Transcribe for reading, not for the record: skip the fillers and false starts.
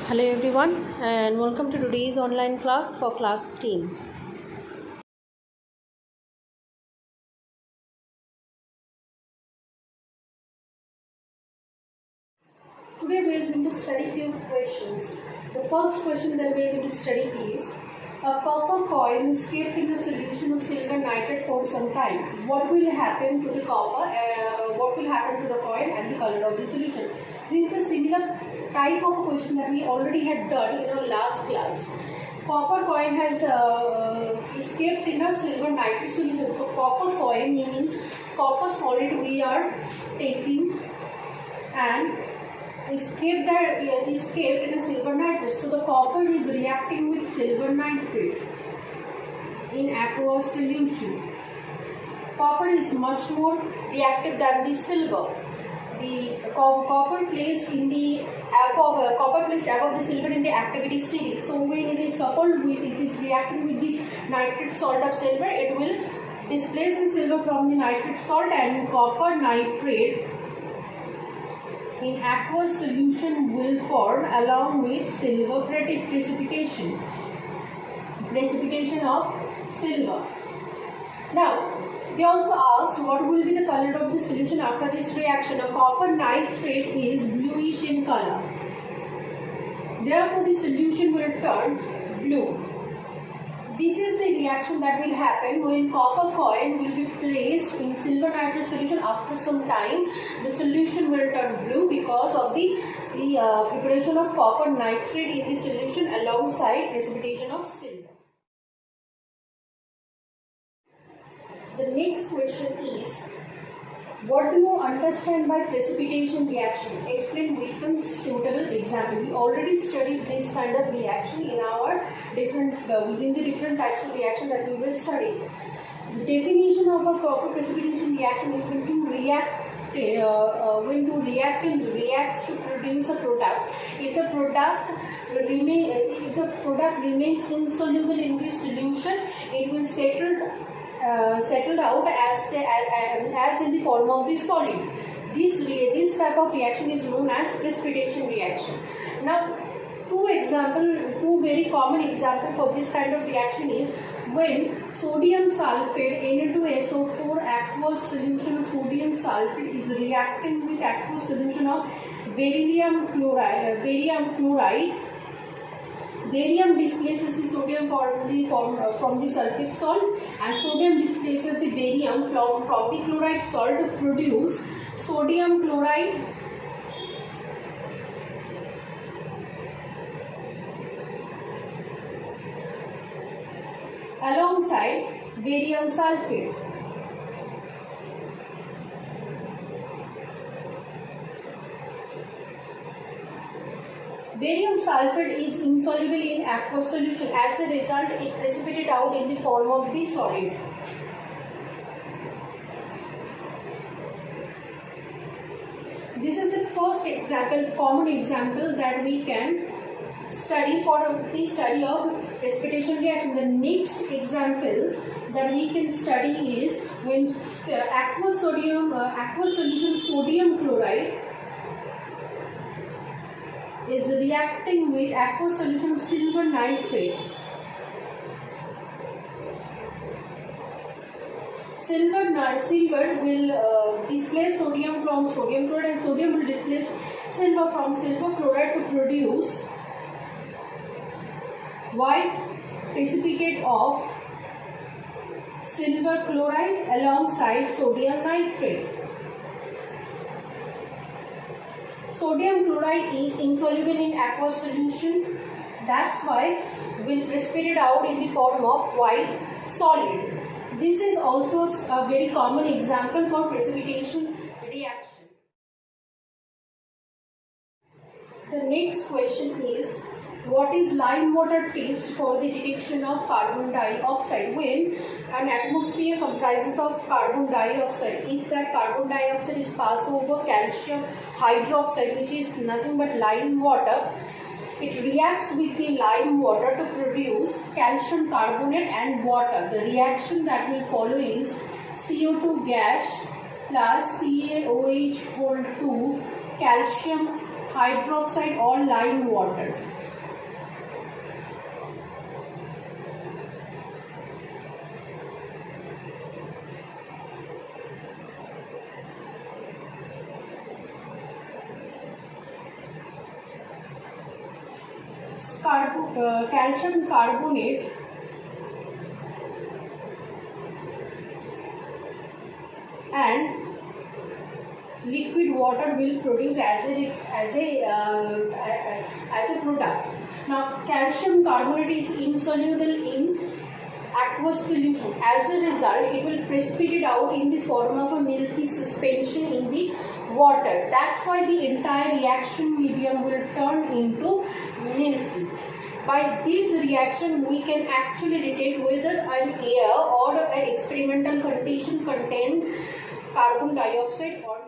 Hello everyone and welcome to today's online class for class 10. Today we are going to study few questions. The first question that we are going to study is a copper coin is kept in a solution of silver nitrate for some time. What will happen to the copper? What will happen to the coin and the color of the solution? This is a similar type of question that we already had done in our last class. Copper coin has is kept in a silver nitrate solution. So copper coin meaning copper solid we are taking and is kept in a silver nitrate. So the copper is reacting with silver nitrate in aqueous solution. Copper is much more reactive than the silver. The copper placed above the silver in the activity series. So when it is coupled with, it is reacting with the nitrate salt of silver, it will displace the silver from the nitrate salt and copper nitrate in aqueous solution will form along with silver precipitation of silver. Now they also ask what will be the color of the solution after this reaction. A copper nitrate is bluish in color. Therefore, the solution will turn blue. This is the reaction that will happen when copper coin will be placed in silver nitrate solution. After some time, the solution will turn blue because of the preparation of copper nitrate in the solution alongside precipitation of silver. The next question is, what do you understand by precipitation reaction? Explain with a suitable example. We already studied this kind of reaction in our within the different types of reaction that we will study. The definition of a copper precipitation reaction is when two reactant reacts to produce a product. If the product remains insoluble in this solution, it will settled out as in the form of the solid. This type of reaction is known as precipitation reaction. Now, two very common example for this kind of reaction is when sodium sulfate Na2SO4 aqueous solution of sodium sulfate is reacting with aqueous solution of barium chloride. Barium displaces the sodium from the sulfate salt and sodium displaces the barium from the chloride salt to produce sodium chloride alongside barium sulfate. Barium sulfate is insoluble in aqueous solution. As a result, it precipitates out in the form of the solid. This is the first example, common example that we can study for the study of precipitation reaction. The next example that we can study is when aqueous solution sodium chloride is reacting with aqueous solution of silver nitrate. Silver will displace sodium from sodium chloride and sodium will displace silver from silver chloride to produce white precipitate of silver chloride alongside sodium nitrate. Sodium chloride is insoluble in aqueous solution. That's why will precipitate out in the form of white solid. This is also a very common example for precipitation reaction. The next question is, what is lime water test for the detection of carbon dioxide? When an atmosphere comprises of carbon dioxide, if that carbon dioxide is passed over calcium hydroxide, which is nothing but lime water, it reacts with the lime water to produce calcium carbonate and water. The reaction that will follow is CO2 gas plus CaOH hold 2 calcium hydroxide or lime water. calcium carbonate and liquid water will produce as a product. Now, calcium carbonate is insoluble in aqueous solution. As a result, it will precipitate out in the form of a milky suspension in the water. That's why the entire reaction medium will turn into milky. By this reaction, we can actually detect whether an air or an experimental condition contain carbon dioxide or